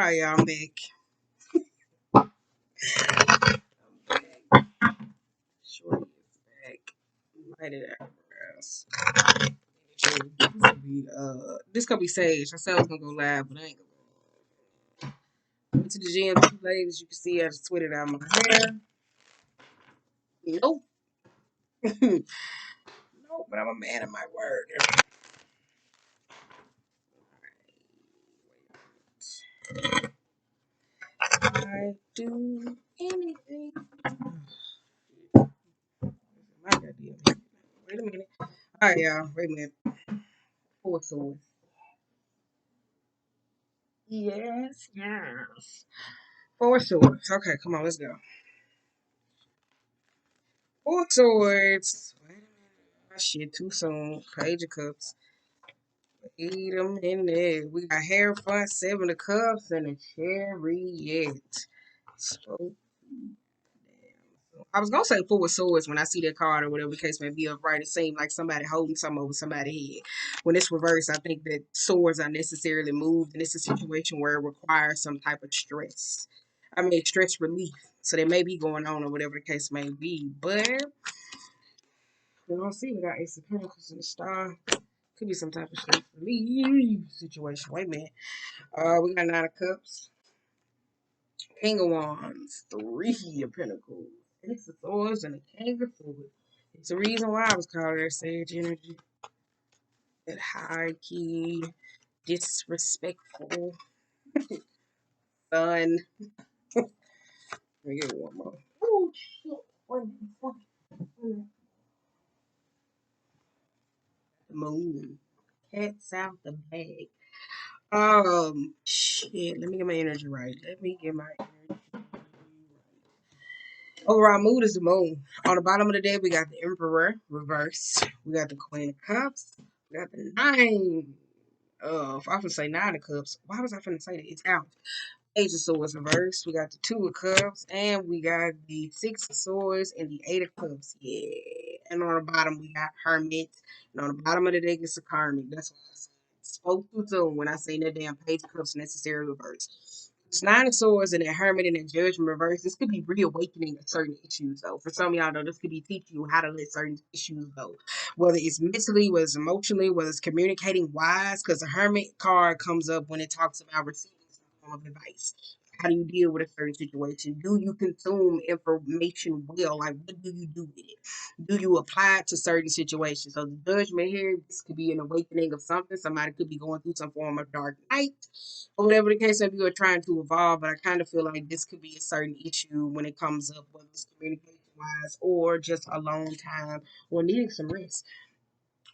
right, y'all, I'm back. Shorty is back. Light it out, girls. This gonna be Sage. I said I was gonna go live, but I ain't gonna go live. Went to the gym too late, as you can see. I just tweeted out my hair. Nope. Nope, but I'm a man of my word. I do anything. My goddamn. Wait a minute. All right, y'all. Wait a minute. Four swords. Yes, yes. Four swords. Okay, come on, let's go. Four swords. Wait a minute. My shit too soon. Page of cups. Eat them in there. We got Hierophant, Seven of Cups, and a Chariot. So, I was gonna say Four of Swords when I see that card or whatever the case may be. Right, it seems like somebody holding something over somebody's head. When it's reversed, I think that swords are necessarily moved, and it's a situation where it requires some type of stress. I mean, stress relief. So they may be going on or whatever the case may be, but we don't see. We got Ace of Pentacles and the Star. Could be some type of stress relief situation. Wait a minute. We got Nine of Cups, King of Wands, Three of Pentacles, Ace of Swords, and the King of Swords. It's the reason why I was called that Sage energy. That high key, disrespectful, fun. Let me get one more. Oh shit! Wait. The moon. Cat's out the bag. Shit. Let me get my energy right. Let me get my energy right. Overall mood is the moon. On the bottom of the deck, we got the Emperor reverse. We got the Queen of Cups. We got the Nine of, I was say Nine of Cups. Why was I finna say that? It's out. Ace of Swords reverse. We got the Two of Cups, and we got the Six of Swords and the Eight of Cups. Yeah. And on the bottom, we got Hermit. And on the bottom of the deck, it's a Karmic. That's why I said spoke too soon when I say that damn Page of Cups necessary reverse. It's Nine of Swords and that Hermit and that Judgment reverse. This could be reawakening of certain issues, though. For some of y'all, though, this could be teaching you how to let certain issues go. Whether it's mentally, whether it's emotionally, whether it's communicating wise, because the Hermit card comes up when it talks about receiving of advice. How do you deal with a certain situation? Do you consume information well? Like, what do you do with it? Do you apply it to certain situations? So, the judgment here, this could be an awakening of something. Somebody could be going through some form of dark night, or whatever the case may be, or trying to evolve. But I kind of feel like this could be a certain issue when it comes up, whether it's communication wise or just a long time or needing some rest.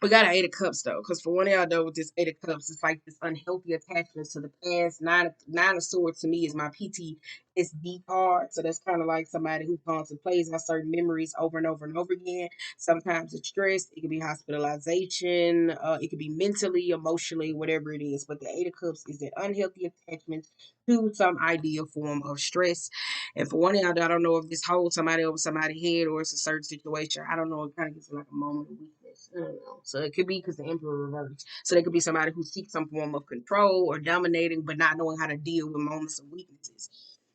We got an Eight of Cups though, because for one of y'all though, with this Eight of Cups, it's like this unhealthy attachment to the past. Nine of Swords to me is my PTSD card, so that's kind of like somebody who comes and plays on certain memories over and over and over again. Sometimes it's stress, it could be hospitalization, it could be mentally, emotionally, whatever it is. But the Eight of Cups is an unhealthy attachment to some ideal form of stress. And for one of y'all, I don't know if this holds somebody over somebody's head or it's a certain situation. I don't know. It kind of gets like a moment of weakness. I don't know. So it could be because the Emperor reversed. So they could be somebody who seeks some form of control or dominating, but not knowing how to deal with moments of weaknesses.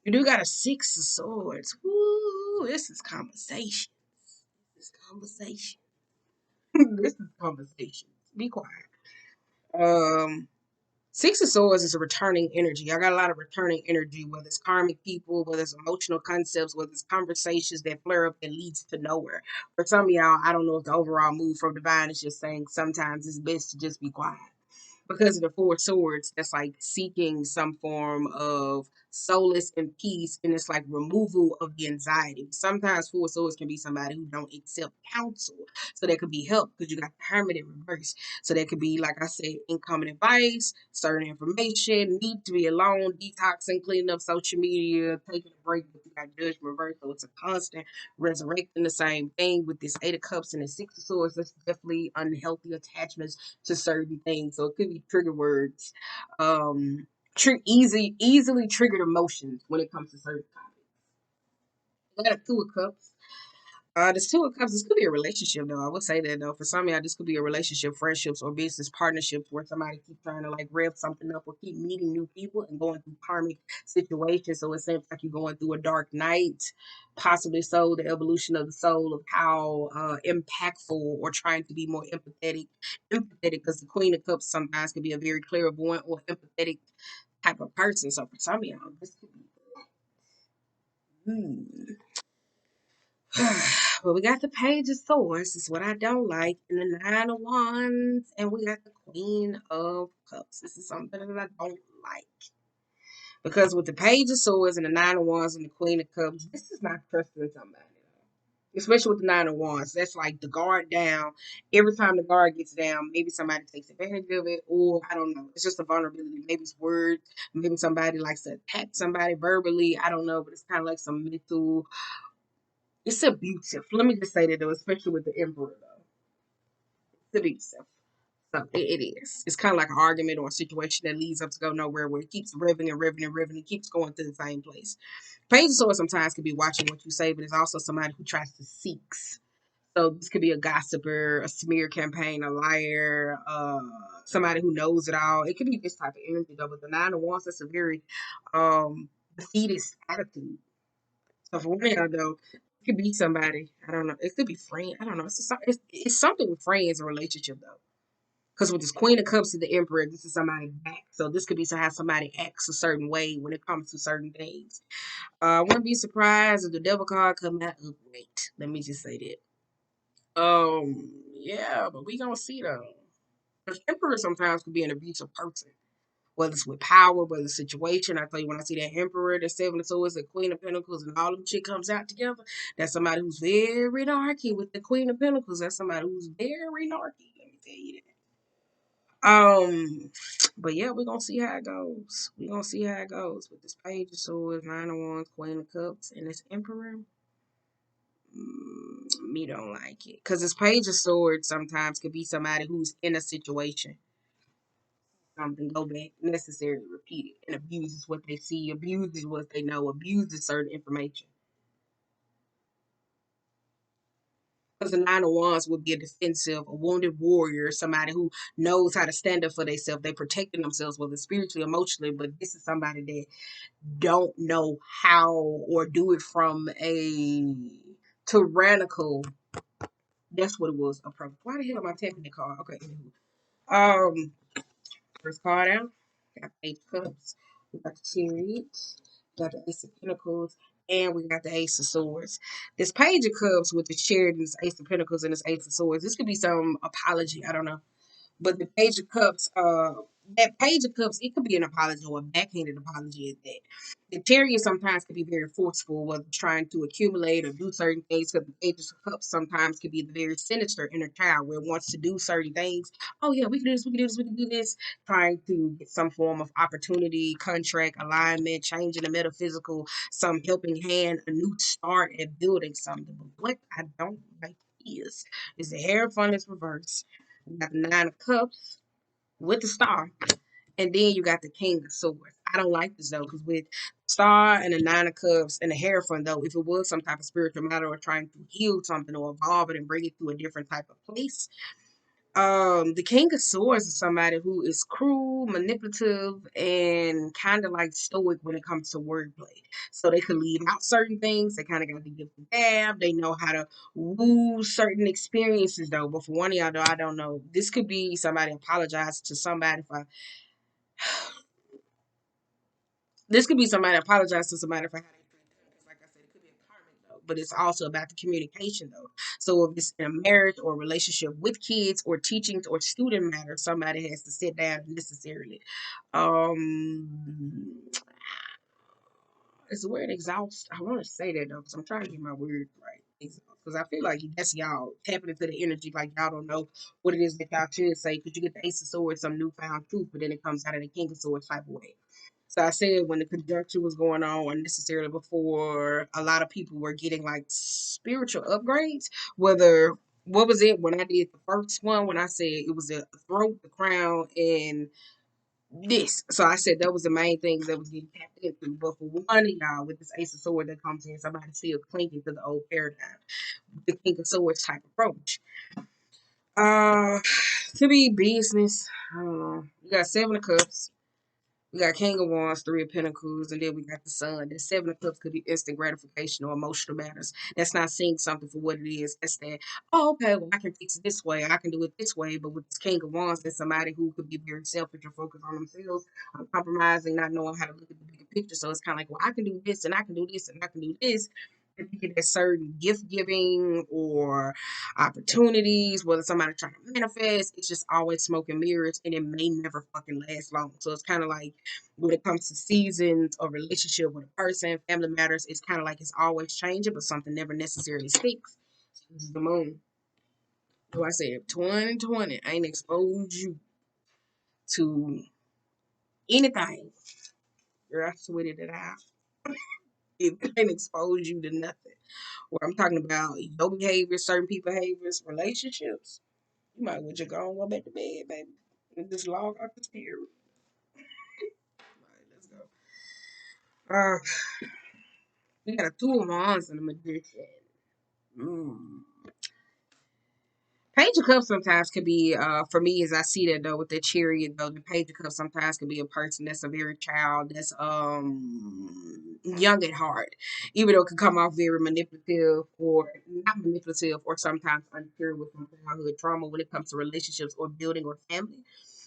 You do got a Six of Swords. Woo! This is conversation. This is conversation. This is conversation. Be quiet. Um, Six of Swords is a returning energy. I got a lot of returning energy, whether it's karmic people, whether it's emotional concepts, whether it's conversations that flare up that leads to nowhere. For some of y'all, I don't know if the overall move from divine is just saying sometimes it's best to just be quiet because of the Four Swords, that's like seeking some form of solace and peace, and it's like removal of the anxiety. Sometimes Four Swords can be somebody who don't accept counsel, so that could be help because you got the Hermit in reverse. So that could be, like I said, incoming advice, certain information, need to be alone, detoxing, cleaning up social media, taking a break. But you got Judgment reverse, so it's a constant resurrecting. The same thing with this Eight of Cups and the Six of Swords. That's definitely unhealthy attachments to certain things. So it could be trigger words, easily triggered emotions when it comes to certain topics. I got a Two of Cups. This two of cups. This could be a relationship, though. I would say that though. For some of y'all, this could be a relationship, friendships, or business partnerships where somebody keeps trying to like rev something up or keep meeting new people and going through karmic situations. So it seems like you're going through a dark night, possibly so the evolution of the soul of how impactful or trying to be more empathetic, because the Queen of Cups sometimes can be a very clairvoyant or empathetic type of person. So for some of y'all, this could be. Well, we got the Page of Swords. This is what I don't like. And the Nine of Wands. And we got the Queen of Cups. This is something that I don't like. Because with the Page of Swords and the Nine of Wands and the Queen of Cups, this is not trusting somebody. Especially with the Nine of Wands. That's like the guard down. Every time the guard gets down, maybe somebody takes advantage of it. Or, I don't know. It's just a vulnerability. Maybe it's words. Maybe somebody likes to attack somebody verbally. I don't know. But it's kind of like some mental. It's abusive. Let me just say that though, especially with the Emperor though. It's abusive. So it is. It's kind of like an argument or a situation that leads up to go nowhere where it keeps revving and revving and revving. It keeps going to the same place. Page of Swords sometimes can be watching what you say, but it's also somebody who tries to seeks. So this could be a gossiper, a smear campaign, a liar, somebody who knows it all. It could be this type of energy though. But the Nine of Wands, that's a very defeatist attitude. So for one of y'all though, it could be somebody. I don't know. It could be friend. I don't know. It's something with friends and relationship though. Because with this Queen of Cups and the Emperor, this is somebody back. So this could be how somebody acts a certain way when it comes to certain things. I wouldn't be surprised if the Devil card come out upright. Let me just say that. Yeah, but we gonna see though. Because Emperor sometimes could be an abusive person, whether it's with power, whether it's situation. I tell you, when I see that Emperor, the Seven of Swords, the Queen of Pentacles, and all of them shit comes out together, that's somebody who's very narky with the Queen of Pentacles. That's somebody who's very narky. Let me tell you that. But yeah, we're gonna see how it goes. We're gonna see how it goes with this Page of Swords, Nine of Wands, Queen of Cups, and this Emperor. Me don't like it. Because this Page of Swords sometimes could be somebody who's in a situation something, go back, necessarily repeat it, and abuses what they see, abuses what they know, abuses certain information. Because the Nine of Wands would be a defensive, a wounded warrior, somebody who knows how to stand up for themselves. They protecting themselves, whether spiritually, emotionally, but this is somebody that don't know how or do it from a tyrannical. That's what it was. Approach. Why the hell am I tapping the card? Okay. Um, First card out. Got Eight of Cups. We got the Chariot. We got the Ace of Pentacles. And we got the Ace of Swords. This Page of Cups with the Chariot and this Ace of Pentacles and this Ace of Swords. This could be some apology. I don't know. But the Page of Cups, that Page of Cups, it could be an apology or a backhanded apology at that. The Chariot sometimes can be very forceful, whether trying to accumulate or do certain things. Because the Page of Cups sometimes can be the very sinister inner child where it wants to do certain things. Oh yeah, we can do this, we can do this, we can do this. Trying to get some form of opportunity, contract, alignment, changing the metaphysical, some helping hand, a new start at building something. But what I don't like is the Hierophant is reversed. You got the Nine of Cups with the Star, and then you got the King of Swords. I don't like this though, because with Star and the Nine of Cups and the Hierophant though, if it was some type of spiritual matter or trying to heal something or evolve it and bring it to a different type of place, the King of Swords is somebody who is cruel, manipulative, and kind of like stoic when it comes to wordplay. So they could leave out certain things. They kind of got the gift of gab. They know how to woo certain experiences though. But for one of y'all though, I don't know. This could be somebody apologize to somebody for. This could be somebody apologize to somebody for how they treat them. Because like I said, it could be a karmic though, but it's also about the communication though. So if it's in a marriage or relationship with kids or teachings or student matters, somebody has to sit down and necessarily. Um, it's the word exhaust. I want to say that though, because I'm trying to get my words right. Because I feel like that's y'all tapping into the energy, like y'all don't know what it is that y'all should say. Because you get the Ace of Swords, some newfound truth, but then it comes out of the King of Swords type of way. So I said when the conjunction was going on, unnecessarily before, a lot of people were getting like spiritual upgrades. Whether what was it when I did the first one when I said it was the throat, the crown, and this. So I said that was the main things that was getting tapped into. But for one of y'all with this Ace of Swords that comes in, somebody still clinging to the old paradigm, the King of Swords type approach. Uh, could be business. I don't know. You got Seven of Cups. We got King of Wands, Three of Pentacles, and then we got the Sun. The Seven of Cups could be instant gratification or emotional matters. That's not seeing something for what it is. That's that, oh, okay, well, I can fix it this way. I can do it this way. But with this King of Wands, that's somebody who could be very selfish or focused on themselves, compromising, not knowing how to look at the bigger picture. So it's kind of like, well, I can do this, and I can do this, and I can do this. And you get that certain gift giving or opportunities, whether somebody trying to manifest, it's just always smoke and mirrors, and it may never fucking last long. So it's kind of like when it comes to seasons or relationship with a person, family matters, it's kind of like it's always changing, but something never necessarily sticks. This is the moon. So I said, 2020 ain't exposed you to anything. Girl, I sweated it out. It ain't exposed you to nothing. Where I'm talking about your behavior, certain people behaviors, relationships. You might well just go and go back to bed, baby. And just log out the spirit. Alright, let's go. Uh, we got a two of wands and a magician. Mm. Page of Cups sometimes could be, for me, as I see that though, with the chariot though, the Page of Cups sometimes could be a person that's a very child, that's young at heart, even though it could come off very manipulative or not manipulative, or sometimes unsure with some childhood trauma when it comes to relationships or building or family.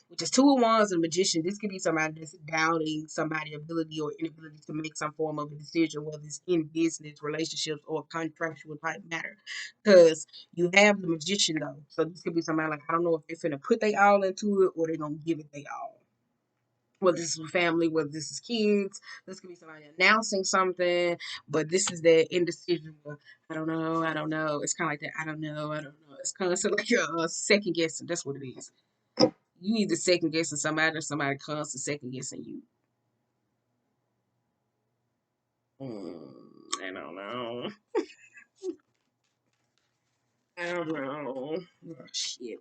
Which is two of wands and magician. This could be somebody that's doubting somebody's ability or inability to make some form of a decision, whether it's in business, relationships, or contractual type matter. Because you have the magician though. So this could be somebody like, I don't know if they're finna put they all into it or they're gonna give it they all. Whether this is family, whether this is kids, this could be somebody announcing something, but this is their indecision. I don't know, I don't know. It's kind of like that. I don't know, I don't know. It's kind of like a second guessing. That's what it is. You either second guessing somebody or somebody comes to second guessing you. I don't know. I don't know. Oh, shit.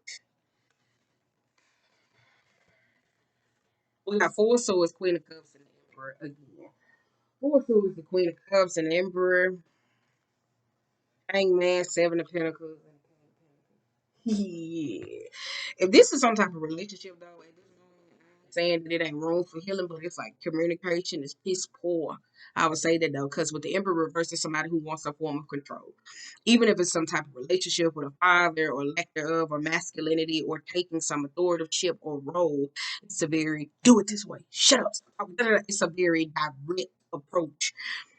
We got Four Swords, Queen of Cups, and the Emperor again. Four Swords, the Queen of Cups, and the Emperor. Hangman, Seven of Pentacles. Yeah. If this is some type of relationship though, at this moment, I'm saying that it ain't room for healing, but it's like communication is piss poor. I would say that though, because with the Emperor versus somebody who wants a form of control, even if it's some type of relationship with a father or lack thereof, or masculinity, or taking some authoritative or role, it's a very do it this way, shut up, it's a very direct approach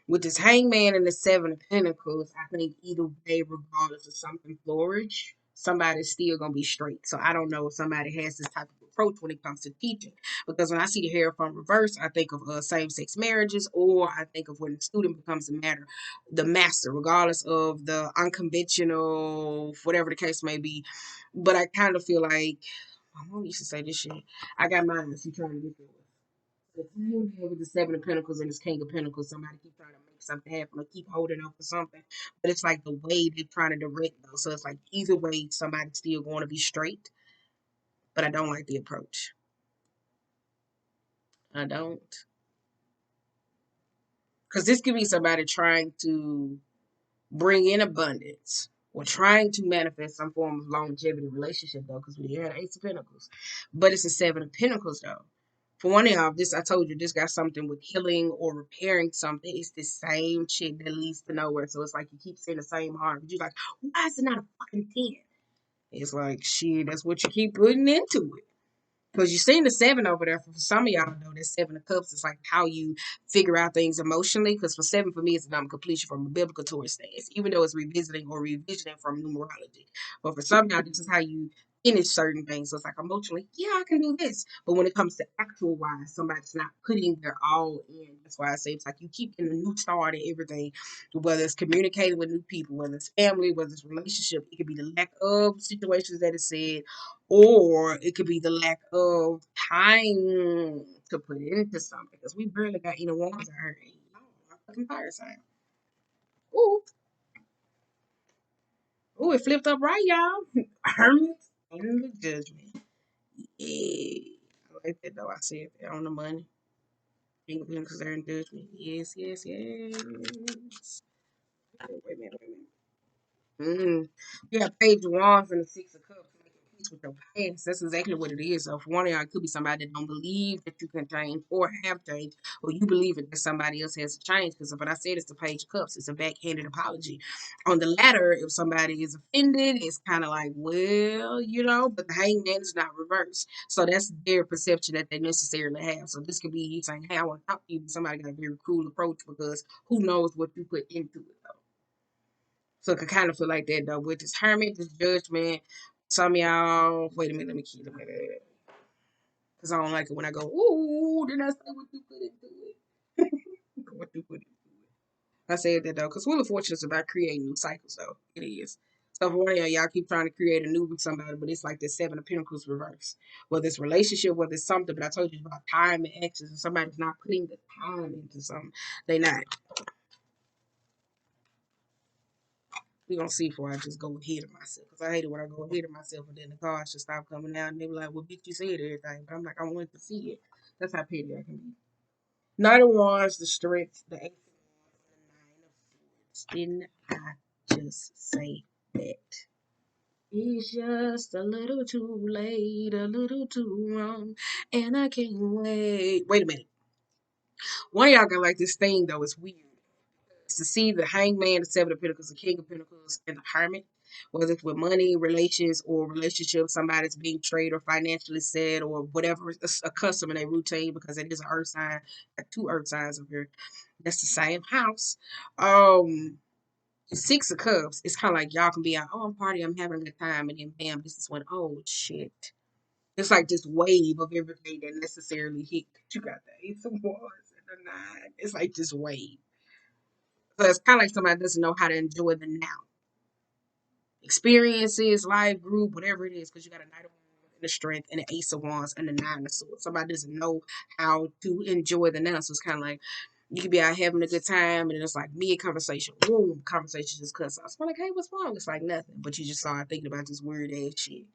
with this hangman and the seven of pentacles. I think either way, regardless of something flourish, somebody's still gonna be straight. So I don't know if somebody has this type of approach when it comes to teaching. Because when I see the Hierophant reverse, I think of same-sex marriages, or I think of when the student becomes the master, regardless of the unconventional, whatever the case may be. But I kind of feel like my mom used to say this shit. I got mine. She trying to get there. The same man with the Seven of Pentacles and this King of Pentacles, somebody keep trying to make something happen or keep holding up for something. But it's like the way they're trying to direct though. So it's like either way, somebody's still going to be straight. But I don't like the approach. I don't. Because this could be somebody trying to bring in abundance or trying to manifest some form of longevity relationship though, because we had Ace of Pentacles. But it's a Seven of Pentacles though. For one of y'all, this I told you this got something with healing or repairing something. It's the same shit that leads to nowhere. So it's like you keep saying the same harm. But you're like, why is it not a fucking 10? It's like shit, that's what you keep putting into it. Because you seen the seven over there. For some of y'all know that Seven of Cups is like how you figure out things emotionally. Because for seven, for me, it's a number completion from a biblical Taurus stance, even though it's revisiting or revisioning from numerology. But for some of y'all, this is how you finish certain things. So it's like emotionally, yeah, I can do this. But when it comes to actual wise, somebody's not putting their all in. That's why I say it's like you keep getting a new start and everything, whether it's communicating with new people, whether it's family, whether it's relationship. It could be the lack of situations that is said, or it could be the lack of time to put into something because we barely got any ones out here. I'm fucking fire sign. Ooh, ooh, it flipped up right, y'all. Hermit and the Judgment. Yeah. like that though. I said that on the money. Because they're in judgment. Yes, yes, yes. Wait a minute, wait a minute. Mm. You got Page of Wands and the Six of Cups, making peace with your past. That's exactly what it is. So, for one of y'all, it could be somebody that don't believe that you can change or have changed, or you believe it that somebody else has to change. Because what I said is the Page of Cups. It's a backhanded apology. On the latter, if somebody is offended, it's kind of like, well, but the Hangman is not reversed. So that's their perception that they necessarily have. So this could be you saying, hey, I want to talk to you, but somebody got a very cruel approach because who knows what you put into it, though. So it could kind of feel like that though, with this hermit, this judgment. Some of y'all, wait a minute, let me keep them it. Because I don't like it when I go, ooh, did I say what you put into it? What you put into it. I said that though, because Wheel of Fortune is about creating new cycles though. It is. So for one of y'all keep trying to create a new with somebody, but it's like the Seven of Pentacles reverse. Whether it's relationship, whether it's something, but I told you about time and actions, and somebody's not putting the time into something. They not. We gonna see before I just go ahead of myself. Cause I hate it when I go ahead of myself and then the cards just stop coming out and they be like, well, bitch, you said everything. But I'm like, I wanted to see it. That's how petty I can be. Knight of Wands, the Strength, the Eight of Wands, and the Nine of Swords. Didn't I just say that? It's just a little too late, a little too wrong, and I can't wait. Wait a minute. One of y'all got like this thing though. It's weird. To see the Hangman, the Seven of Pentacles, the King of Pentacles, and the Hermit, whether it's with money, relations, or relationships, somebody's being traded or financially set or whatever, it's a custom in a routine because it is an earth sign, got two earth signs up here. That's the same house. The Six of Cups, it's kind of like y'all can be out, oh, I'm partying, I'm having a good time, and then bam, this is when, oh shit. It's like this wave of everything that necessarily hit. You got the Ace of Wands and the Nine. It's like this wave. So it's kind of like somebody doesn't know how to enjoy the now. Experiences, life, group, whatever it is, because you got a Knight of Wands and the Strength and the Ace of Wands and the Nine of Swords. Somebody doesn't know how to enjoy the now. So it's kind of like you could be out having a good time and then it's like mid conversation, boom, conversation just cuts off. So I'm like, hey, what's wrong? It's like nothing. But you just started thinking about this weird ass shit.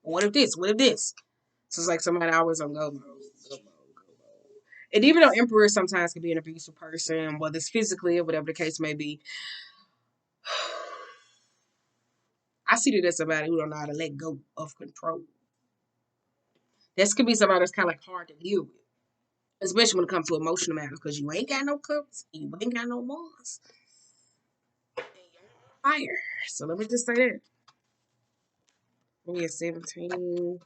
What if this? What if this? So it's like somebody always on go mode, go mode, go mode. And even though Emperor sometimes can be an abusive person, whether it's physically or whatever the case may be, I see that as somebody who don't know how to let go of control. This could be somebody that's kind of like hard to deal with, especially when it comes to emotional matters, because you ain't got no cups, you ain't got no Mars, and you're on fire. So let me just say that. We at 17.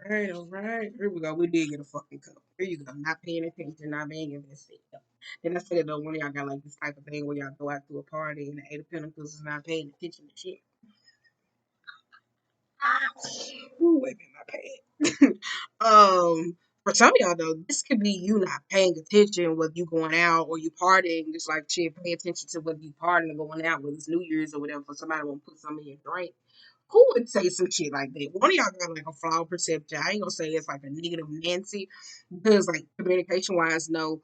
Right, all right. Here we go. We did get a fucking cup. Here you go. Not paying attention, not being invested. Yep. Then I said though, one of y'all got like this type of thing where y'all go out to a party and the Eight of Pentacles is not paying attention to shit. Ooh, wait a minute, my pad. For some of y'all though, this could be you not paying attention whether you going out or you partying. It's like shit, pay attention to whether you partying or going out, whether it's New Year's or whatever. For somebody want to put something in your drink. Who would say some shit like that? One of y'all got like a flawed perception. I ain't gonna say it's like a negative Nancy because like communication wise, no,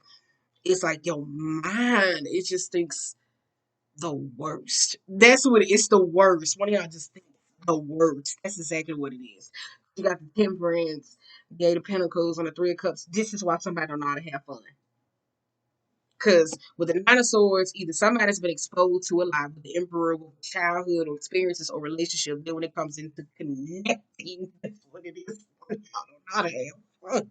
it's like your mind. It just thinks the worst. That's what it's the worst. One of y'all just think the worst. That's exactly what it is. You got the Temperance, the Eight of Pentacles, and the Three of Cups. This is why somebody don't know how to have fun. Because with the Nine of Swords, either somebody's been exposed to a lot with the Emperor, with childhood or experiences or relationship. Then when it comes into connecting, that's what it is. Y'all don't know how to have fun.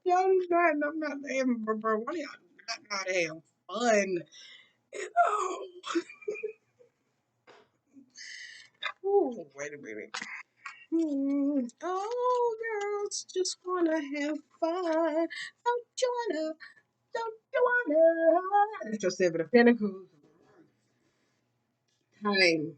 Y'all do not know how to have fun, bro. One of y'all do not know how to have fun. Oh, ooh, wait a minute. Oh, girls just wanna have fun. Don't you wanna? Don't you wanna? That's your Seven of Pentacles. Time.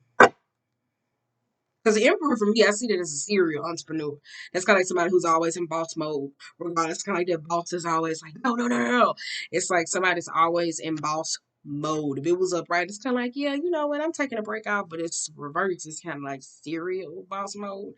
Because the Emperor, for me, I see that as a serial entrepreneur. That's kind of like somebody who's always in boss mode. Regardless, kind of like their boss is always like, no, no, no, no, no. It's like somebody's always in boss mode. If it was upright, it's kind of like, yeah, you know what, I'm taking a break off, but it's reversed. It's kind of like serial boss mode.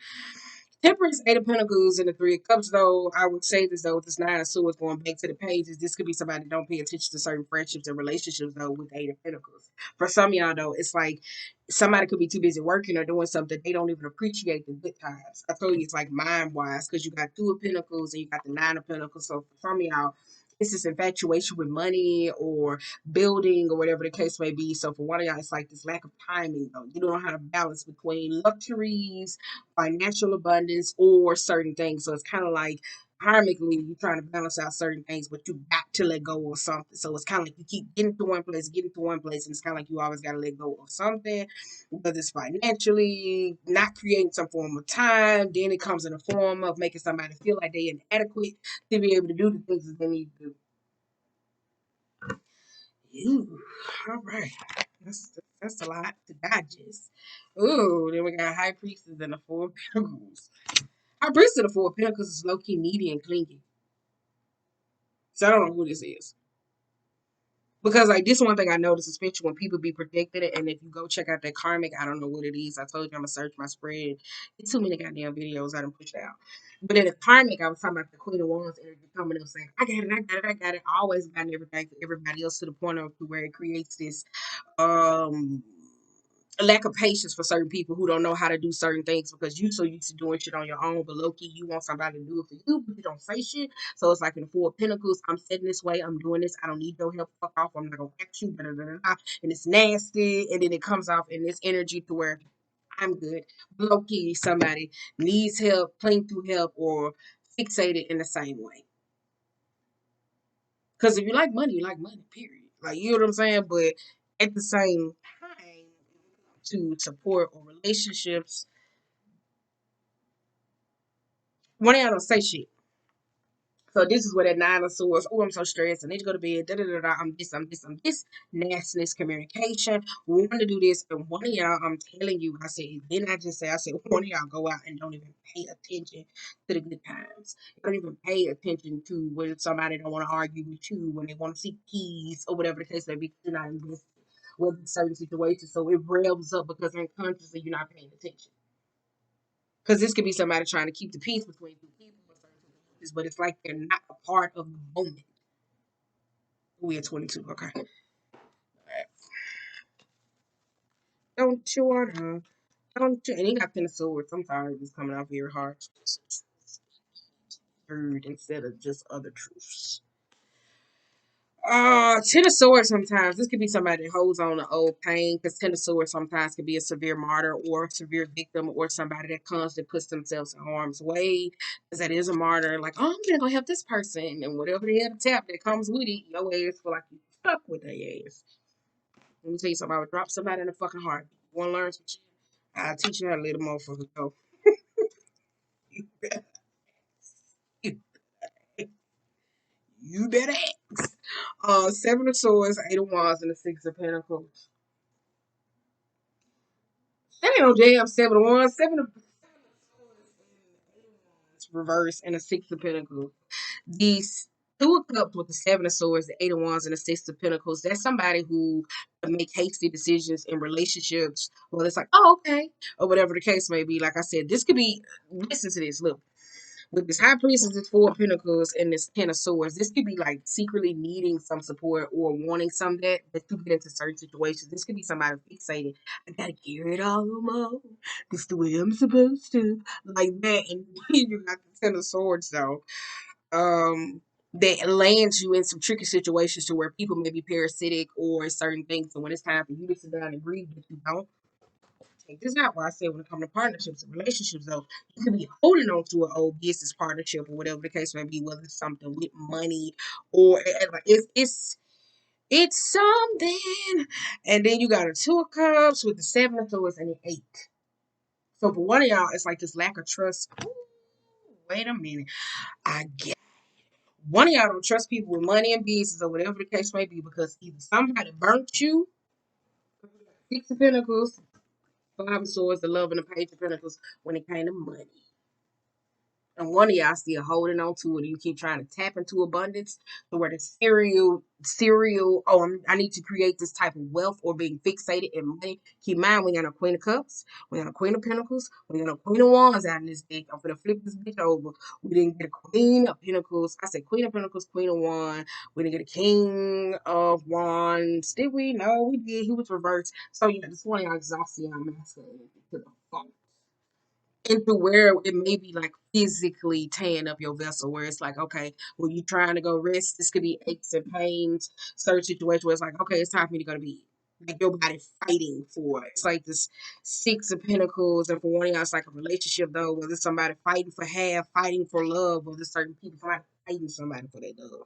Temperance, Eight of Pentacles, and the Three of Cups, though, I would say this, though, with this Nine of Swords going back to the pages, this could be somebody that don't pay attention to certain friendships and relationships, though, with Eight of Pentacles. For some of y'all, though, it's like somebody could be too busy working or doing something they don't even appreciate the good times. I told you it's like mind wise because you got two of pentacles and you got the nine of pentacles. So for some of y'all, it's this infatuation with money or building or whatever the case may be. So for one of y'all, it's like this lack of timing though. You don't know how to balance between luxuries, financial abundance, or certain things. So it's kind of like karmically you're trying to balance out certain things, but you got to let go of something. So it's kind of like you keep getting to one place, and it's kind of like you always got to let go of something, whether it's financially, not creating some form of time. Then it comes in the form of making somebody feel like they're inadequate to be able to do the things that they need to do. Ooh, all right. That's a lot to digest. Ooh, then we got High Priestess and the Four of Pentacles. High Priestess and the Four of Pentacles is low key needy and clingy. So I don't know who this is. Because like this one thing I noticed, especially when people be predicting it, and if you go check out that karmic, I don't know what it is. I told you I'm gonna search my spread. It's too many goddamn videos I done pushed out. But in the karmic, I was talking about the Queen of Wands energy coming up saying, I got it, I got it, I got it. I always gotten everything for everybody else to the point of to where it creates this um a lack of patience for certain people who don't know how to do certain things because you so used to doing shit on your own, but low key you want somebody to do it for you, but you don't say shit. So it's like in the Four of Pentacles, I'm setting this way, I'm doing this, I don't need no help, fuck off, I'm not gonna ask you, blah, blah, blah, blah. And it's nasty, and then it comes off in this energy to where I'm good. Low key, somebody needs help, playing through help, or fixated in the same way. Because if you like money, period. Like you know what I'm saying? But at the same time, to support or relationships, one of y'all don't say shit. So this is where that nine of swords. Oh, I'm so stressed. I need to go to bed. Da da da da. I'm this. I'm this. I'm this. Nastiness, communication. We want to do this, and one of y'all, I'm telling you, I said. Then I just say, I said, one of y'all go out and don't even pay attention to the good times. Don't even pay attention to when somebody don't want to argue with you, when they want to seek peace or whatever the case may be. You're not invested with certain situations, so it revs up because unconsciously you're not paying attention. Because this could be somebody trying to keep the peace between two people, but it's like they're not a part of the moment. We at 22. Okay. Don't you wanna? Don't you? And he got Ten of Swords. I'm sorry, it's coming out very hard. Heard instead of just other truths. Ten of Swords sometimes. This could be somebody that holds on to old pain because Ten of Swords sometimes could be a severe martyr or a severe victim or somebody that constantly puts themselves in harm's way because that is a martyr. Like, oh, I'm gonna go help this person and whatever the other tap that comes with it, your ass feel like you stuck with their ass. Let me tell you something. I would drop somebody in the fucking heart. You want to learn some shit? I'll teach you how to let a motherfucker go. You better, you, you better ask. Seven of Swords, Eight of Wands, and the Six of Pentacles. That ain't no damn Seven of Wands. Seven of Swords reverse and the Six of Pentacles. These Two of Cups with the Seven of Swords, the Eight of Wands, and the Six of Pentacles. That's somebody who make hasty decisions in relationships. Well, it's like, oh, okay, or whatever the case may be. Like I said, this could be. Listen to this. Look, with this High Priestess, this Four of Pentacles, and this Ten of Swords, this could be like secretly needing some support or wanting some that you get into certain situations. This could be somebody fixated. I gotta carry it all alone. This is the way I'm supposed to. Like that. And then you got the Ten of Swords though. That lands you in some tricky situations to where people may be parasitic or certain things. So when it's time for you to sit down and grieve, but you don't take this out. Why I say when it comes to partnerships and relationships, though, you could be holding on to an old business partnership or whatever the case may be, whether it's something with money or it's something. And then you got a Two of Cups with the Seven of Swords and the Eight. So for one of y'all, it's like this lack of trust. Ooh, wait a minute. I get one of y'all don't trust people with money and business or whatever the case may be because either somebody burnt you, Six of Pentacles, Five of Swords, the Love and the Page of Pentacles when it came to money. And one of y'all still holding on to it. You keep trying to tap into abundance to where the serial, oh, I need to create this type of wealth or being fixated in money. Keep in mind, we got a Queen of Cups, we got a Queen of Pentacles, we got a Queen of Wands out in this deck. I'm going to flip this bitch over. We didn't get a Queen of Pentacles. I said Queen of Pentacles, Queen of Wands. We didn't get a King of Wands. Did we? No, we did. He was reversed. So, yeah, this one y'all exhausted y'all masculine to the fault into where it may be like physically tearing up your vessel, where it's like, okay, when you're trying to go rest, this could be aches and pains, certain situations where it's like, okay, it's time for me to go to bed. Like your body fighting for it. It's like this Six of Pentacles, and for one of y'all, it's like a relationship though, whether it's somebody fighting for half, fighting for love, or there's certain people fighting somebody for their love.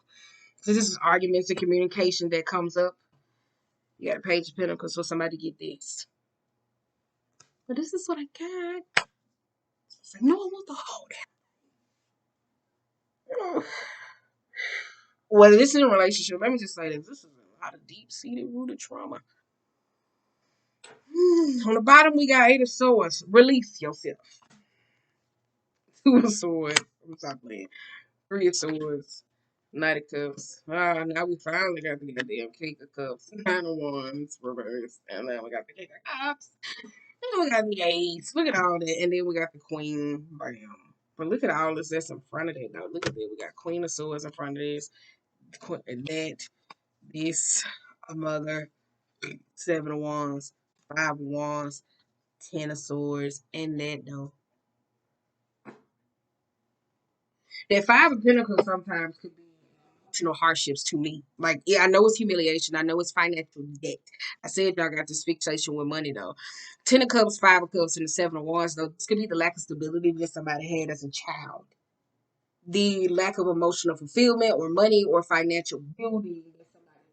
So this is arguments and communication that comes up. You got a Page of Pentacles for somebody to get this. But this is what I got. It's like, no, I want the whole damn. Whether this is a relationship, let me just say this is a lot of deep-seated rooted trauma. On the bottom, we got Eight of Swords. Release yourself. Two of Swords. I'm stop playing. Three of Swords. Knight of Cups. Now we finally got the goddamn King of Cups. Nine of Wands reversed. And then we got the King of Cups. Then we got the Ace. Look at all that. And then we got the Queen. Bam. But look at all this that's in front of that, though. Look at that. We got Queen of Swords in front of this. And that. This. A mother. Seven of Wands, Five of Wands, Ten of Swords, and that though. That Five of Pentacles sometimes could be emotional hardships to me. Like, yeah, I know it's humiliation. I know it's financial debt. I said y'all got this fixation with money though. Ten of Cups, Five of Cups, and the Seven of Wands though. This could be the lack of stability that somebody had as a child. The lack of emotional fulfillment or money or financial building that somebody.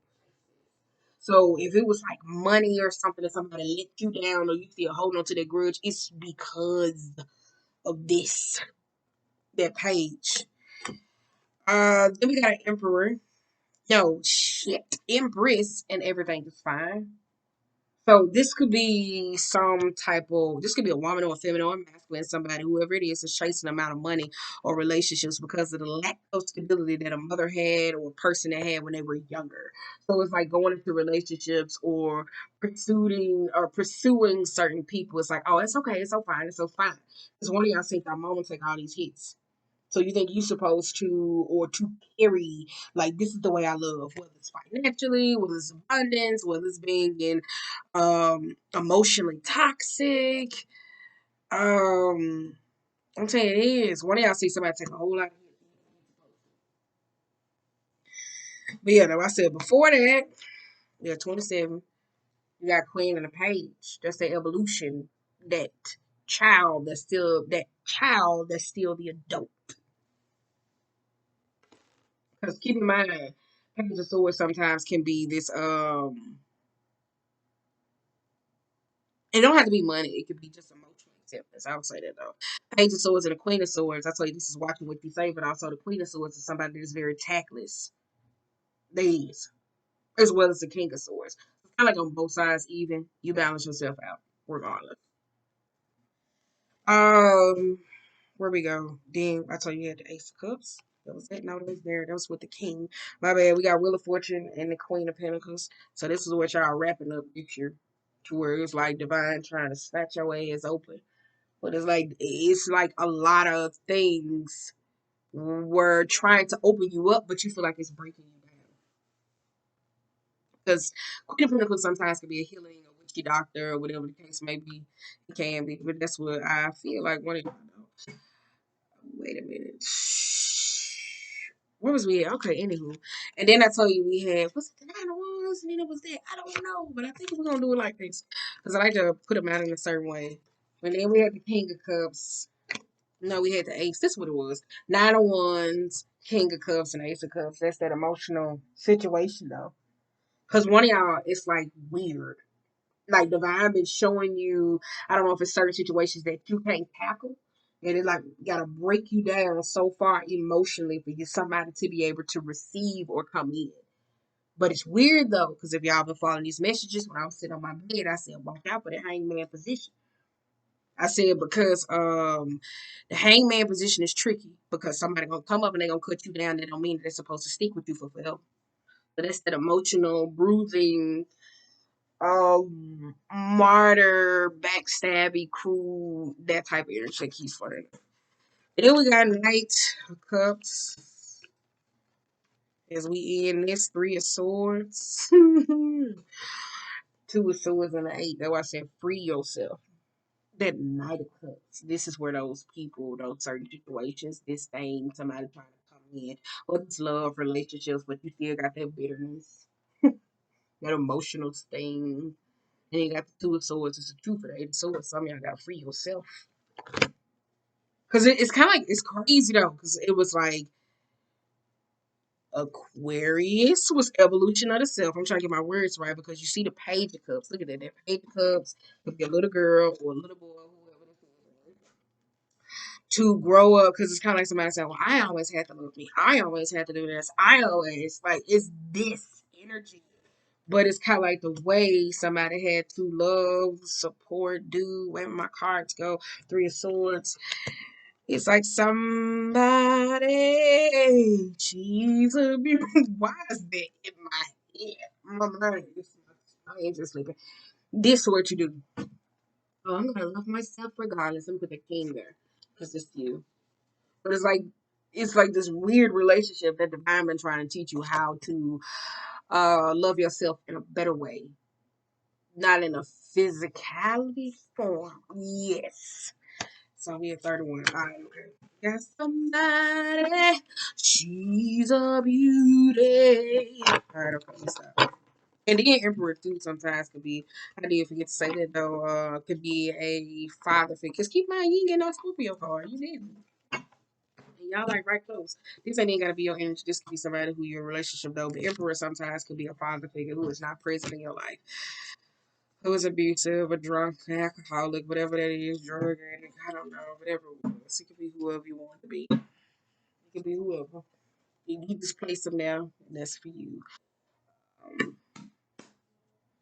So if it was like money or something that somebody let you down or you still holding on to that grudge, it's because of this, that page. Then we got an Emperor. No, shit. Empress and everything is fine. So this could be some type of, this could be a woman or a feminine or masculine, somebody, whoever it is chasing amount of money or relationships because of the lack of stability that a mother had or a person that had when they were younger. So it's like going into relationships or pursuing certain people. It's like, oh, it's okay, it's so fine, it's so fine. Because one of y'all think that mama take all these hits. So you think you're supposed to or to carry like this is the way I love, whether it's financially, whether it's abundance, whether it's being in emotionally toxic. Um I'm saying it is. One of y'all see somebody take a whole lot of hits. But yeah, though I said before that, yeah, 27, you got Queen and a Page. That's the evolution. That child that's still the adult. Because keep in mind, Page of Swords sometimes can be this it don't have to be money. It could be just emotional acceptance. I would say that though. Page of Swords and the Queen of Swords. I tell you this is watching what you say, but also the Queen of Swords is somebody that is very tactless. They is. As well as the King of Swords. It's kinda like on both sides even. You balance yourself out, regardless. Um Where we go? Then I told you you had the Ace of Cups. That was it. No, that was there. That was with the King. My bad. We got Wheel of Fortune and the Queen of Pentacles. So this is what y'all wrapping up picture to where it's like divine trying to snatch your ass open. But it's like a lot of things were trying to open you up, but you feel like it's breaking you down. Because Queen of Pentacles sometimes can be a healing, a witchy doctor, or whatever the case may be. It can be, but that's what I feel like one of y'all know. Wait a minute. Where was we at? Okay, anywho. And then I told you we had, what's it, the Nine of Wands? And then it was that. I don't know, but I think we're going to do it like this. Because I like to put them out in a certain way. And then we had the King of Cups. No, we had the Ace. This is what it was. Nine of Wands, King of Cups, and Ace of Cups. That's that emotional situation, though. Because one of y'all, it's like weird. Like divine been showing you, I don't know if it's certain situations that you can't tackle. And it like gotta break you down so far emotionally for you somebody to be able to receive or come in. But it's weird though, because if y'all been following these messages, when I was sitting on my bed, I said, watch out for the hangman position. I said because the hangman position is tricky because somebody gonna come up and they gonna cut you down. That don't mean that they're supposed to stick with you for forever. So that's that emotional bruising, martyr, backstabby, cruel, that type of energy keys for them. And then we got Knight of Cups as we end this Three of Swords. Two of Swords and an Eight. That's why I said free yourself. That Knight of Cups. This is where those people, those certain situations, this thing, somebody trying to come in, whether it's love, relationships, but you still got that bitterness, that emotional sting. And you got the Two of Swords. It's the truth of the Eight of Swords. Some of y'all gotta free yourself. Because it's kind of like, it's crazy though, because it was like, Aquarius was evolution of the self. I'm trying to get my words right because you see the Page of Cups. Look at that. That Page of Cups could be a little girl or a little boy, whoever this is. To grow up, because it's kind of like somebody saying, well, I always had to love me. I always had to do this. I always, like, it's this energy. But it's kind of like the way somebody had to love, support, do. Where my cards go, Three of Swords. It's like somebody, Jesus, why is that in my head? My mind is, I ain't just sleeping. This is what you do. Oh, I'm gonna love myself regardless. I'm put the king there because it's you. But it's like this weird relationship that the divine been trying to teach you how to love yourself in a better way, not in a physicality form. Yes. So we at 31. All right, okay. Got somebody. She's a beauty. All right, okay, stop. And then Emperor too sometimes could be, I did forget to say that though, could be a father figure. Because keep in mind, you ain't getting no Scorpio card. You didn't. And y'all like right close. This ain't even gotta be your energy. This could be somebody who your relationship though. But Emperor sometimes could be a father figure who is not present in your life. Who is abusive, a drunk, alcoholic, whatever that is, drug addict, I don't know, whatever it was. It could be whoever you want to be. It could be whoever. You just place them now, and that's for you.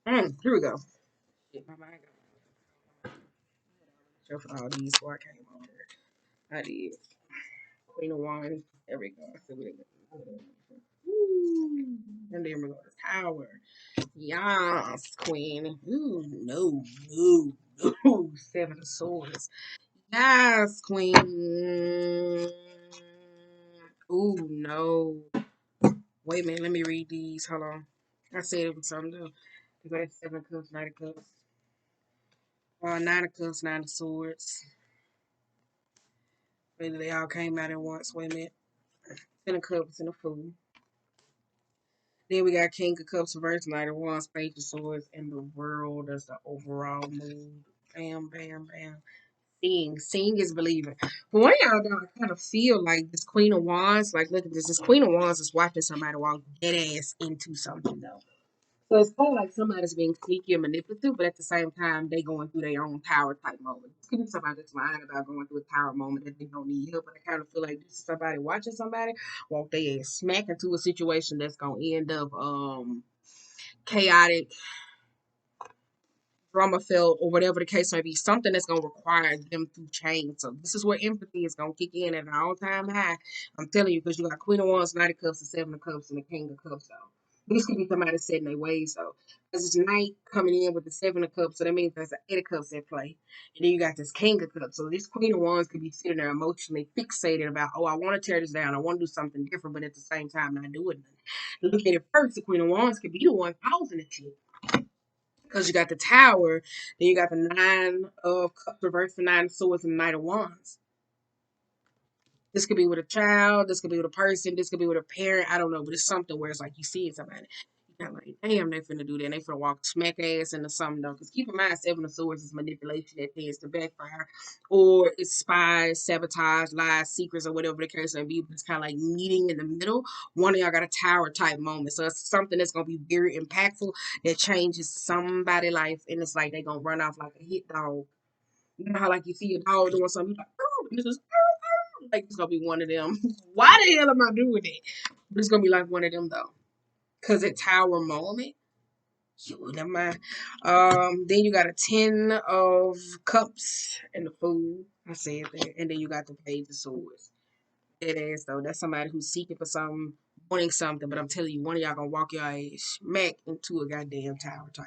Here we go. Shit, my mind got shuffle all these before I came on here. I did. Queen of Wands. There we go. So we Woo. And then we go to Tower. Yes, Queen. Ooh, no, no. Seven of Swords. Yes, Queen. Ooh, no. Wait a minute, let me read these. Hold on. I said it was something new. You got Seven of Cups, Nine of Cups. Nine of Cups, Nine of Swords. Maybe they all came out at once. Wait a minute. Ten of Cups and a Fool. Then we got King of Cups, Reverse, Knight of Wands, Page of Swords, and the World as the overall mood. Bam, bam, bam. Seeing is believing. But one y'all though, I kind of feel like this Queen of Wands, like look at this. This Queen of Wands is watching somebody walk dead ass into something though. So it's kind of like somebody's being sneaky and manipulative, but at the same time, they going through their own tower type moment. It could be somebody that's lying about going through a tower moment that they don't need help, but I kind of feel like this is somebody watching somebody walk their ass smack into a situation that's gonna end up chaotic, drama filled, or whatever the case may be, something that's gonna require them to change. So this is where empathy is gonna kick in at an all-time high. I'm telling you, because you got Queen of Wands, Knight of Cups, the Seven of Cups, and the King of Cups. So this could be somebody setting their ways. So because it's Knight coming in with the Seven of Cups, so that means there's an Eight of Cups at play, and then you got this King of Cups. So this Queen of Wands could be sitting there emotionally fixated about, oh, I want to tear this down, I want to do something different, but at the same time not doing nothing. Look at it first, the Queen of Wands could be the one causing the shit. Because you got the Tower, then you got the Nine of Cups reversed, the Nine of Swords, and the Knight of Wands. This could be with a child, this could be with a person, this could be with a parent, I don't know, but it's something where it's like you see it somebody. You're like, damn, they finna do that. And they finna walk smack ass into something though. Because keep in mind, Seven of Swords is manipulation that tends to backfire. Or it's spies, sabotage, lies, secrets, or whatever the case may be. But it's kind of like meeting in the middle. One of y'all got a tower type moment. So it's something that's going to be very impactful that changes somebody's life. And it's like they going to run off like a hit dog. You know how like you see your dog doing something, you're like, oh, this is like it's gonna be one of them. Why the hell am I doing it? But it's gonna be like one of them though. Cause at tower moment, Never mind. Then you got a 10 of cups in the food. I said that. And then you got the page of swords. It is though. That's somebody who's seeking for something, wanting something, but I'm telling you, one of y'all gonna walk your ass smack into a goddamn tower type.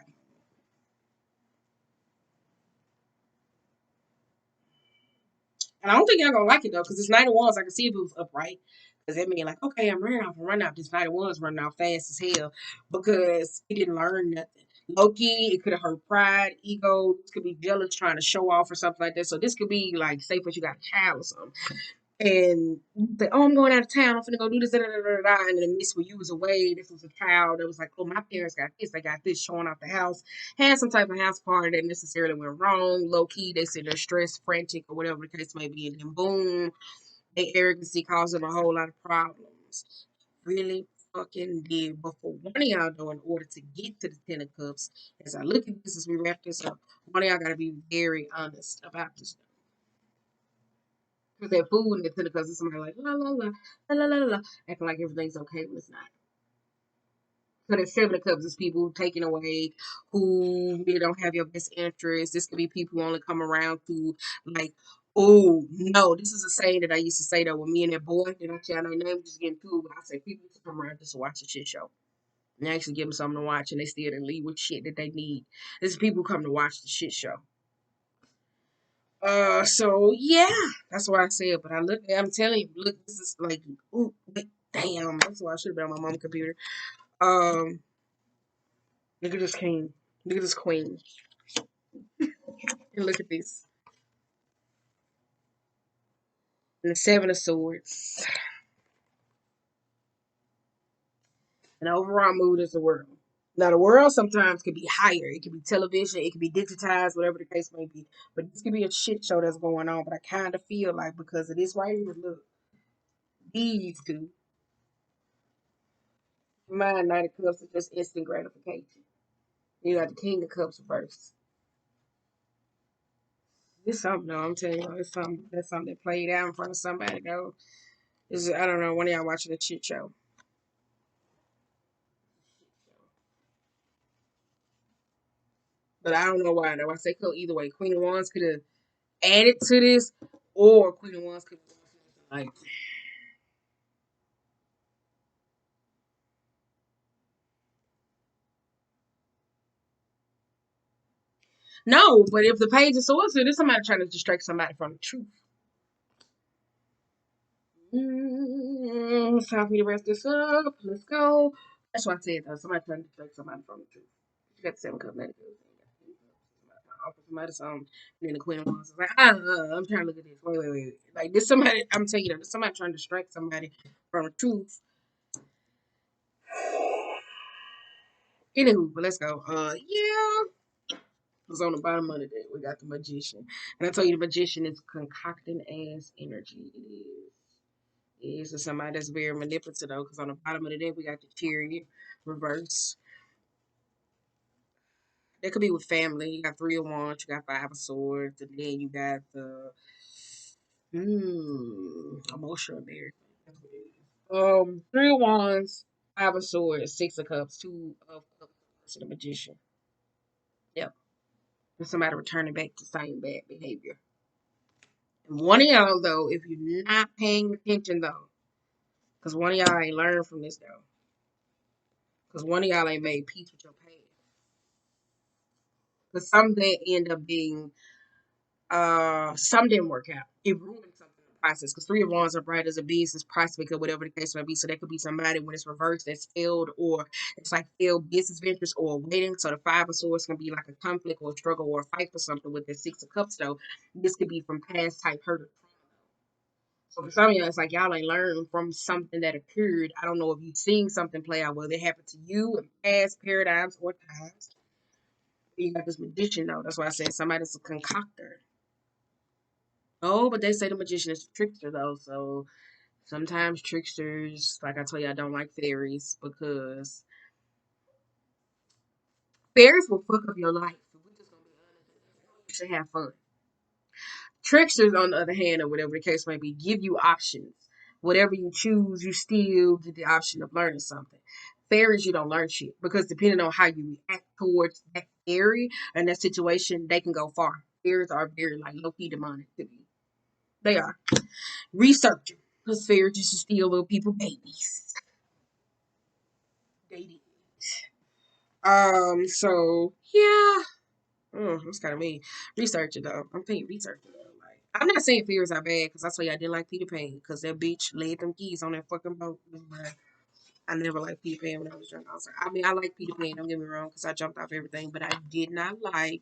And I don't think y'all gonna like it though, because it's Knight of Wands. I can see if it was upright. Because that mean like, okay, I'm running off. This Knight of Wands running off fast as hell because he didn't learn nothing. Loki, it could have hurt pride, ego. This could be jealous, trying to show off or something like that. So this could be like, say, for you got a child or something, and they, oh, I'm going out of town. I'm finna go do this, da, da, da, da, da. And in the midst where you was away, this was a child that was like, oh, my parents got this, they got this, showing off the house, had some type of house party that necessarily went wrong. Low key, they said they're stressed, frantic, or whatever the case may be, and then boom, their arrogancy caused them a whole lot of problems. Really fucking did. But for one of y'all, though, in order to get to the 10 of Cups, as I look at this as we wrap this up, one of y'all got to be very honest about this. Because that food in the 10 of Cups is somebody like, la, la, la, la, la, la, la, acting like everything's okay when it's not. So the 7 of Cups is people taken away who really don't have your best interest. This could be people who only come around to like, oh no, this is a saying that I used to say that with me and that boy. Did I tell their name? Just getting too. But I say people used to come around just to watch a shit show and actually give them something to watch, and they still didn't leave with shit that they need. This is people who come to watch the shit show. So yeah, that's why I said. But I look, I'm telling you, look, this is like, ooh, damn. That's why I should have been on my mom's computer. Um, Look at this king. Look at this queen. And look at this. And the 7 of Swords. And the overall mood is the world. Now the world sometimes can be higher. It can be television. It can be digitized, whatever the case may be. But this could be a shit show that's going on. But I kind of feel like because of this right here, look, these two, my Knight of Cups is just instant gratification. You got the King of Cups first. It's something though. I'm telling you, it's something. That's something that played out in front of somebody though. Is I don't know. One of y'all watching a shit show. But I don't know why though. I say go either way. Queen of Wands could have added to this, or Queen of Wands could have like no. But if the Page of Swords, there's somebody trying to distract somebody from the truth. It's time for me to rest this up. Let's go. That's what I said though. Somebody trying to distract somebody from the truth. You got the 7 cup negative. Offer somebody something, and then the Queen of Wands is like, I'm trying to look at this. Wait. Like this somebody, I'm telling you, there's somebody trying to distract somebody from the truth. Anywho, but let's go. Yeah. Was on the bottom of the deck. We got the Magician. And I told you the Magician is concocting ass energy. It is. It is to somebody that's very manipulative though, because on the bottom of the deck we got the Chariot reverse. That could be with family. You got 3 of Wands, you got 5 of Swords, and then you got the emotional there. 3 of Wands, 5 of Swords, 6 of Cups, 2 of Cups to the Magician. Yep. And somebody returning back to same bad behavior. And one of y'all though, if you're not paying attention though, because one of y'all ain't learned from this though, because one of y'all ain't made peace with your past. Because some that end up being, some didn't work out. It ruined something in the process. Because 3 of Wands are bright as a business prospect or whatever the case may be. So that could be somebody when it's reversed that's failed, or it's like failed business ventures or waiting. So the 5 of Swords can be like a conflict or a struggle or a fight for something. With the 6 of Cups though, this could be from past type hurt. So for some of y'all, it's like y'all ain't learned from something that occurred. I don't know if you've seen something play out, whether it happened to you in past paradigms or times. You got this Magician though. That's why I said somebody's a concoctor. Oh, but they say the Magician is a trickster though. So sometimes tricksters, like I told you, I don't like fairies because fairies will fuck up your life. So we're just gonna be honest. You should have fun. Tricksters, on the other hand, or whatever the case may be, give you options. Whatever you choose, you still get the option of learning something. Fairies, you don't learn shit because depending on how you react towards that fairy and that situation, they can go far. Fairies are very like low key demonic to me. They are. Research them because fairies used to steal little people babies. They did. So yeah. That's kind of mean. Research it though. I'm thinking research it though. Like, I'm not saying fairies are bad because that's why I didn't like Peter Pan because that bitch laid them keys on that fucking boat. But I never liked Peter Pan when I was young. I mean, I like Peter Pan. Don't get me wrong, because I jumped off everything, but I did not like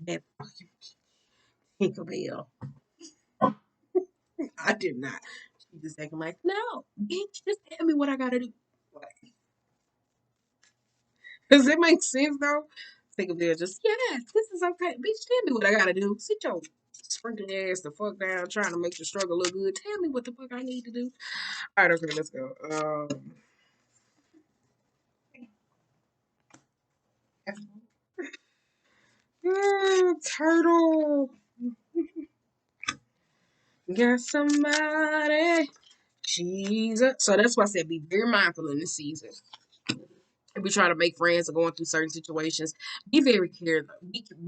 that fucking Tinkerbell. I did not. She just acting like, no, bitch, just tell me what I gotta do. Like, does it make sense though? Tinkerbell just, yes, this is okay. Bitch, tell me what I gotta do. Sit your sprinkling ass the fuck down, trying to make the struggle look good. Tell me what the fuck I need to do. All right, okay, let's go. Turtle. Got somebody. Jesus. So that's why I said be very mindful in this season. If we try to make friends or going through certain situations, be very careful.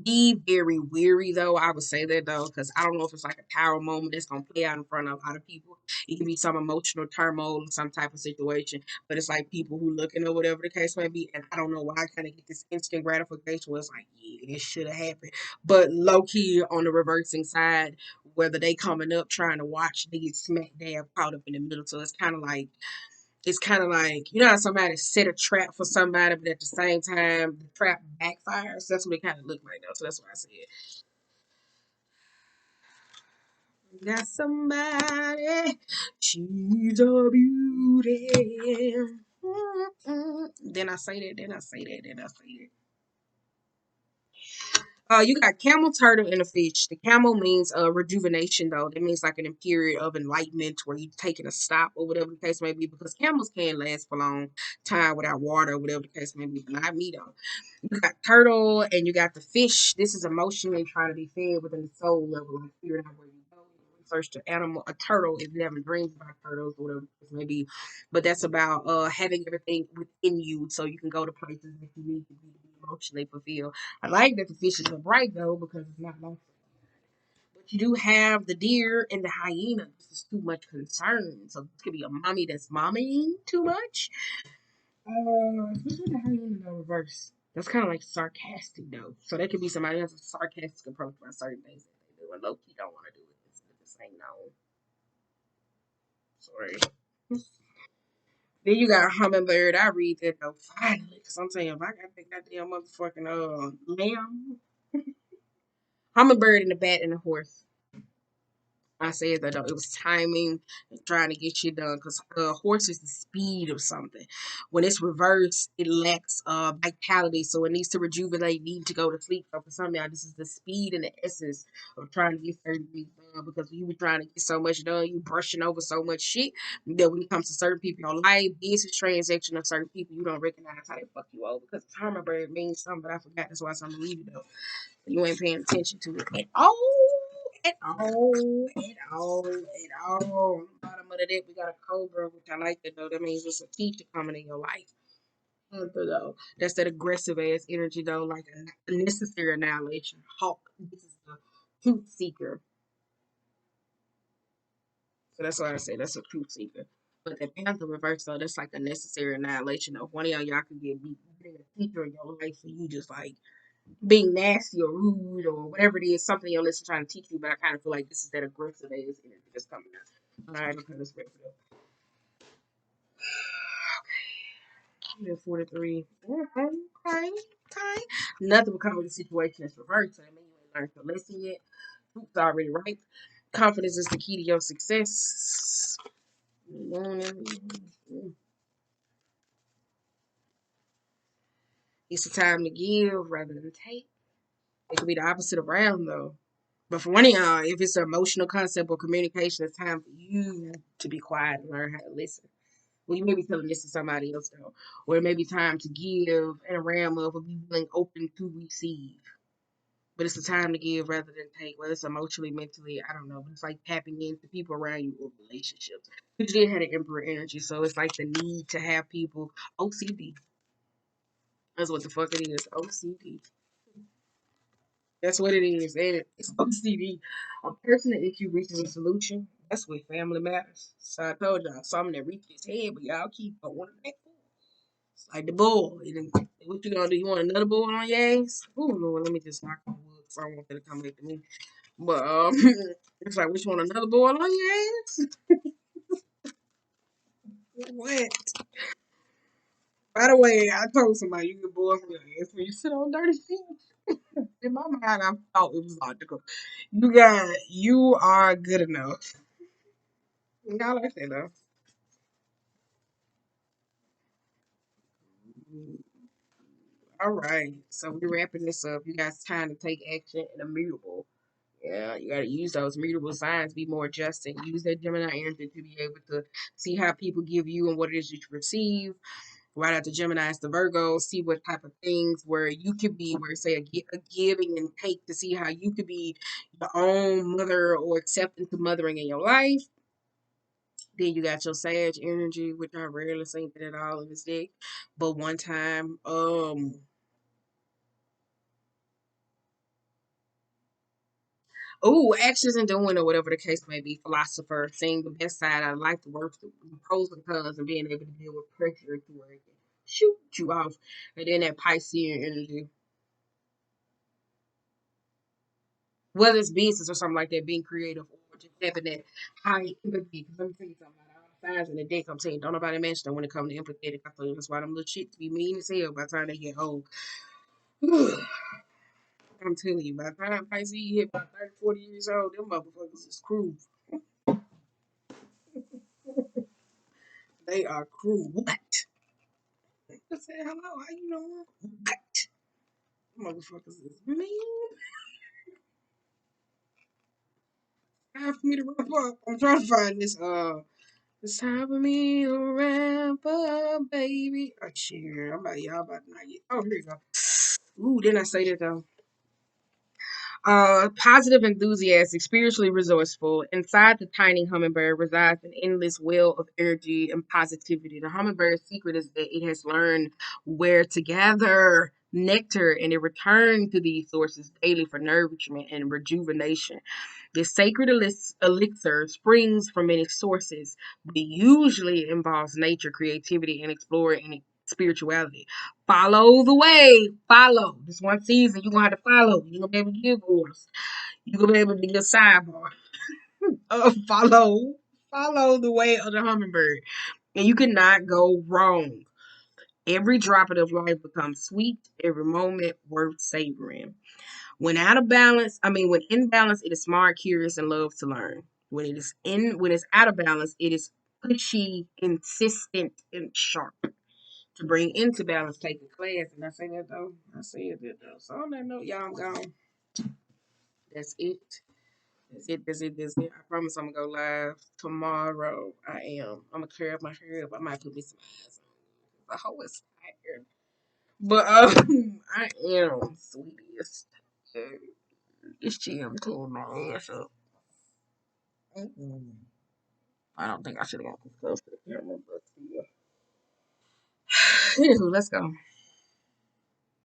Be very weary, though. I would say that, though, because I don't know if it's like a power moment that's going to play out in front of a lot of people. It can be some emotional turmoil or some type of situation, but it's like people who looking or whatever the case may be. And I don't know why I kind of get this instant gratification where it's like, yeah, it should have happened. But low key on the reversing side, whether they coming up trying to watch, they get smack dab caught up in the middle. So it's kind of like, you know how somebody set a trap for somebody, but at the same time, the trap backfires. That's what it kind of looked like, though. So that's why I said, got somebody, she's a beauty. Then I say that, then I say that, then I say that. You got camel, turtle, and a fish. The camel means rejuvenation, though. That means like an period of enlightenment where you're taking a stop or whatever the case may be, because camels can last for a long time without water or whatever the case may be. But not me, though. You got turtle and you got the fish. This is emotionally trying to be fed within the soul level, like figuring out where you go. Research the animal. A turtle, if you haven't dreamed about turtles or whatever it may be, but that's about having everything within you so you can go to places that you need to be emotionally fulfilled. I like that the fishes are bright though because it's not long. But you do have the deer and the hyena. This is too much concern. So this could be a mommy that's mommying too much. Especially the hyena though reverse. That's kind of like sarcastic though. So that could be somebody else's sarcastic approach about certain things that they do, and low key don't want to do it. It's the same no. Sorry. Then you got a hummingbird. I read that though finally, because I'm saying if I got that goddamn motherfucking lamb, hummingbird and the bat and the horse. I said that though it was timing and trying to get shit done because horse is the speed of something. When it's reversed, it lacks vitality, so it needs to rejuvenate, need to go to sleep. So for some of y'all, this is the speed and the essence of trying to get certain things done because you were trying to get so much done, you brushing over so much shit that when it comes to certain people in your life, business transaction of certain people, you don't recognize how they fuck you over because hummingbird means something, but I forgot. That's why I'm gonna leave it though. You ain't paying attention to it at all. At all, at all, at all. Bottom of the deck, we got a cobra, which I like that though. That means it's a teacher coming in your life. Panther though, that's that aggressive ass energy though, like a necessary annihilation. Hawk, this is the truth seeker. So that's why I say that's a truth seeker. But the Panther reverse though, that's like a necessary annihilation of one of y'all could get beat. A teacher in your life, and you just like being nasty or rude or whatever it is, something your lesson trying to teach you, but I kind of feel like this is that aggressive ass energy that's coming out. All right, okay, let's wait for that. 43. Okay, okay. Nothing will come with the situation that's reversed, so that means you ain't learned your lesson yet. Truth's already right. Confidence is the key to your success. It's a time to give rather than take. It could be the opposite around though. But for one of y'all, if it's an emotional concept or communication, it's time for you to be quiet and learn how to listen. Well, you may be telling this to somebody else though, or it may be time to give in a realm of be willing, open to receive. But it's a time to give rather than take, whether it's emotionally, mentally, I don't know. But it's like tapping into people around you or relationships. You did have the Emperor energy, so it's like the need to have people. OCD. That's what the fuck it is. OCD. That's what it is. And it's OCD. A person that if you reaches a solution, that's what family matters. So I told y'all something that reached his head, but y'all keep going back. It's like the bull. What you gonna do? You want another bull on your ass? Oh Lord, let me just knock on wood so I don't want that to come back to me. But it's like, which one? Another boil on your ass? What? By the way, I told somebody you can boil your ass when you sit on dirty sheets. In my mind, I thought it was logical. You are good enough. Y'all like that though. All right, so we're wrapping this up. You guys, time to take action and immutable. Yeah, you gotta use those mutable signs, be more adjusting. Use that Gemini energy to be able to see how people give you and what it is that you receive. Right after Gemini is the Virgo, see what type of things where you could be, where say a giving and take to see how you could be your own mother or accepting to mothering in your life. Then you got your Sag energy, which I rarely seen that at all in this deck. But one time, oh, actions and doing or whatever the case may be, philosopher, seeing the best side out of life, the worst, the pros and cons, and being able to deal with pressure to where it can shoot you off. And then that Piscean energy, whether it's business or something like that, being creative or just having that high empathy. Because let me tell you something about all the signs in the deck. I'm saying, don't nobody mention them when it comes to empathetic. I feel that's why them little shits be mean as hell by the time they get old. I'm telling you, by the time Pisces hit about 30, 40 years old, them motherfuckers is cruel. They are cruel. What? I said, hello, how you doing? What? Motherfuckers is mean. Time for me to wrap up. I'm trying to find this it's time for me to ramp up, baby. Oh shit, I'm about y'all about to not get. Oh, here you go. Ooh, didn't I say that though? Positive, enthusiastic, spiritually resourceful. Inside the tiny hummingbird resides an endless well of energy and positivity. The hummingbird's secret is that it has learned where to gather nectar and it returns to these sources daily for nourishment and rejuvenation. This sacred elixir springs from many sources, but usually involves nature, creativity, and exploring spirituality. Follow the way. Follow. This one season, you're going to have to follow. You're going to be able to give orders. You're going to be able to get sidebar. Follow. Follow the way of the hummingbird. And you cannot go wrong. Every drop of life becomes sweet, every moment worth savoring. When out of balance, when in balance, it is smart, curious, and loves to learn. When it's out of balance, it is pushy, insistent, and sharp. To bring into balance, take a class. And I say that though. I said that though. So on that note, y'all, I'm gone. That's it. That's it. I promise I'm gonna go live tomorrow. I am. I'm gonna clear up my hair up. I might put me some eyes on. The whole is tired. But I am sweetest. This gym clean my ass up. I don't think I should have got this close to the camera, but yeah. Anywho, let's go.